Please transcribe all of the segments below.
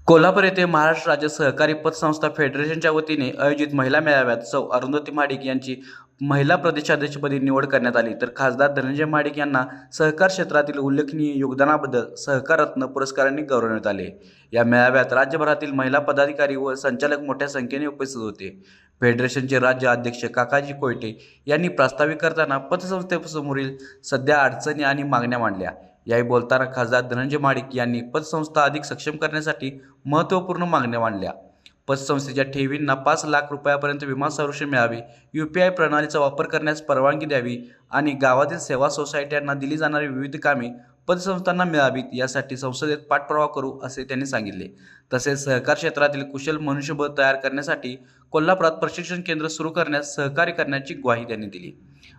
कोल्हापूर येथे महाराष्ट्र राज्य सहकारी पतसंस्था फेडरेशनच्या वतीने आयोजित महिला मेळाव्यात सौ अरुंधती महाडिक यांची महिला प्रदेशाध्यक्षपदी निवड करण्यात आली, तर खासदार धनंजय महाडिक यांना सहकार क्षेत्रातील उल्लेखनीय योगदानाबद्दल सहकार रत्न पुरस्कारांनी गौरवण्यात आले। या मेळाव्यात राज्यभरातील महिला पदाधिकारी व संचालक मोठ्या संख्येने उपस्थित होते। फेडरेशनचे राज्य अध्यक्ष काकाजी कोयटे यांनी प्रास्ताविक करताना पतसंस्थेसमोरील सध्या अडचणी आणि मागण्या मांडल्या। यावेळी बोलताना खासदार धनंजय महाडिक यांनी पतसंस्था अधिक सक्षम करण्यासाठी महत्त्वपूर्ण मागण्या मांडल्या। पतसंस्थेच्या ठेवींना 5 लाख रुपयांपर्यंत विमा संरक्षण मिळावे, UPI प्रणालीचा वापर करण्यास परवानगी द्यावी आणि गावातील सेवा सोसायट्यांना दिली जाणारी विविध कामे पतसंस्थांना मिळावीत यासाठी संसदेत पाठपुरावा करू, असे त्यांनी सांगितले। तसेच सहकार क्षेत्रातील कुशल मनुष्यबळ तयार करण्यासाठी कोल्हापुरात प्रशिक्षण केंद्र सुरू करण्यास सहकार्य करण्याची ग्वाही त्यांनी दिली।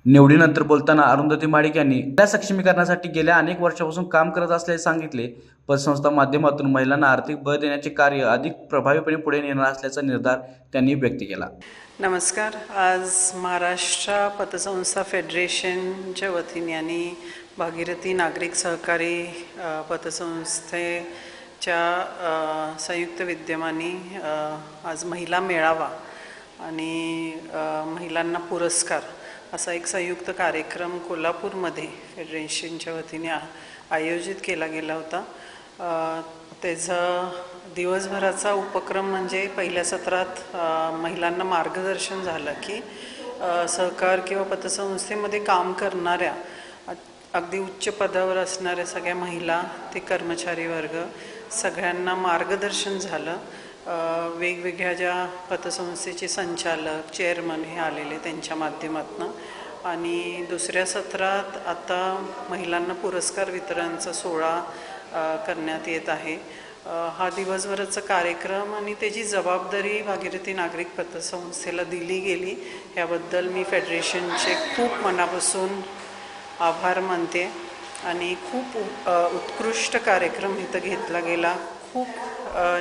निवडीनंतर बोलताना अरुंधती महाडिक यांनी महिला सक्षमीकरणासाठी गेल्या अनेक वर्षांपासून काम करत असल्याचे सांगितले। पतसंस्था माध्यमातून महिलांना आर्थिक बळ देण्याचे कार्य अधिक प्रभावीपणे पुढे नेणार असल्याचा निर्धार त्यांनी व्यक्त केला। नमस्कार। आज महाराष्ट्र पतसंस्था फेडरेशनच्या वतीने आणि भागीरथी नागरिक सहकारी पतसंस्थेच्या संयुक्त विद्यमाने आज महिला मेळावा आणि महिलांना पुरस्कार असा एक संयुक्त कार्यक्रम कोल्हापूरमध्ये फेडरेशनच्या वतीने आयोजित केला गेला होता। त्याचा दिवसभराचा उपक्रम म्हणजे पहिल्या सत्रात महिलांना मार्गदर्शन झालं की सहकार किंवा पतसंस्थेमध्ये काम करणाऱ्या अगदी उच्च पदावर असणाऱ्या सगळ्या महिला, ते कर्मचारी वर्ग सगळ्यांना मार्गदर्शन झालं। वेगवेगळ्या ज्या पतसंस्थेचे संचालक, चेअरमन हे आलेले त्यांच्या माध्यमातून, आणि दुसऱ्या सत्रात आता महिलांना पुरस्कार वितरणाचा सोहळा करण्यात येत आहे। हा दिवसभराचा कार्यक्रम आणि त्याची जबाबदारी भागीरथी नागरिक पतसंस्थेला दिली गेली, याबद्दल मी फेडरेशनचे खूप मनापासून आभार मानते। आणि खूप उत्कृष्ट कार्यक्रम इथं घेतला गेला। खूप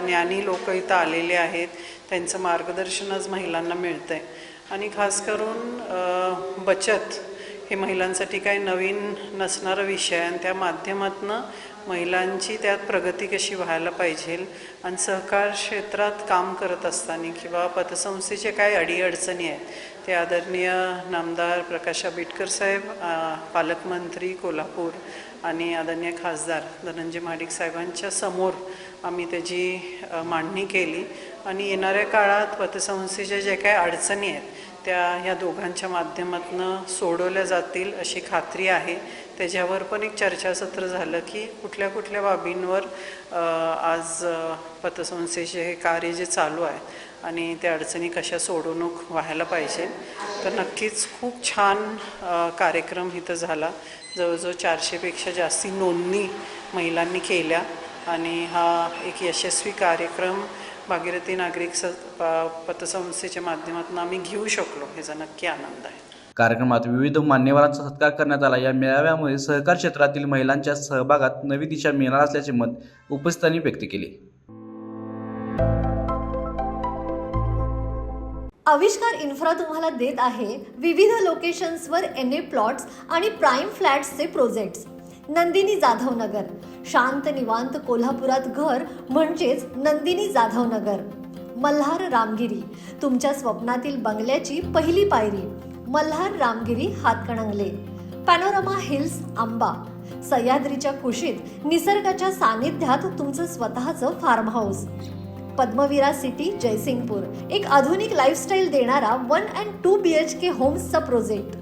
ज्ञानी लोक इथं आलेले आहेत, त्यांचं मार्गदर्शन आज महिलांना मिळतं आहे। आणि खास करून बचत हे महिलांसाठी काही नवीन नसणारा विषय आहे आणि त्या माध्यमातून महिलांची त्यात प्रगती कशी व्हायला पाहिजे आणि सहकार क्षेत्रात काम करत असताना किंवा पतसंस्थेचे काय अडीअडचणी आहेत ते आदरणीय नामदार प्रकाश आंबेडकर साहेब, पालकमंत्री कोल्हापूर आणि आदरणीय खासदार धनंजय महाडिक साहेबांच्या समोर आम्ही त्याची मांडणी केली। आणि येणाऱ्या काळात पतसंस्थेच्या जे काही अडचणी आहेत त्या ह्या दोघांच्या माध्यमातून सोडवल्या जातील अशी खात्री आहे। त्याच्यावर पण एक चर्चासत्र झालं की कुठल्या कुठल्या बाबींवर आज पतसंस्थेचे हे कार्य जे चालू आहे आणि त्या अडचणी कशा सोडवणूक व्हायला पाहिजे। तर नक्कीच खूप छान कार्यक्रम इथं झाला। जवळजवळ 400पेक्षा जास्ती नोंदणी महिलांनी केल्या आणि हा एक यशस्वी कार्यक्रम भागीरथी नागरिक पतसंस्थेच्या माध्यमातून आम्ही घेऊ शकलो, याचा नक्की आनंद आहे। कार्यक्रमात विविध मान्यवरांचा सत्कार करण्यात आला। या मेळाव्यामुळे सहकार क्षेत्रातील महिलांच्या सहभागात नवी दिशा मिळणार असल्याचे मत उपस्थितांनी व्यक्त केले। आविष्कार इन्फ्रा तुम्हाला देत आहे विविध लोकेशन्सवर NA प्लॉट्स आणि प्राईम फ्लॅट्सचे प्रोजेक्ट्स। नंदिनी जाधव नगर, शांत निवांत कोल्हापुरात घर म्हणजेच नंदिनी जाधव नगर। मल्हार रामगिरी, तुमच्या स्वप्नातील बंगल्याची पहिली पायरी। मल्हार रामगिरी हातकणंगले। पॅनोरमा हिल्स आंबा, सह्याद्रीच्या कुशीत निसर्गाच्या सानिध्यात तुमचं स्वतःचं farm house. Padmavira city Jaysingpur, एक आधुनिक लाईफस्टाईल देणारा 1 and 2 BHK होम्सचा प्रोजेक्ट।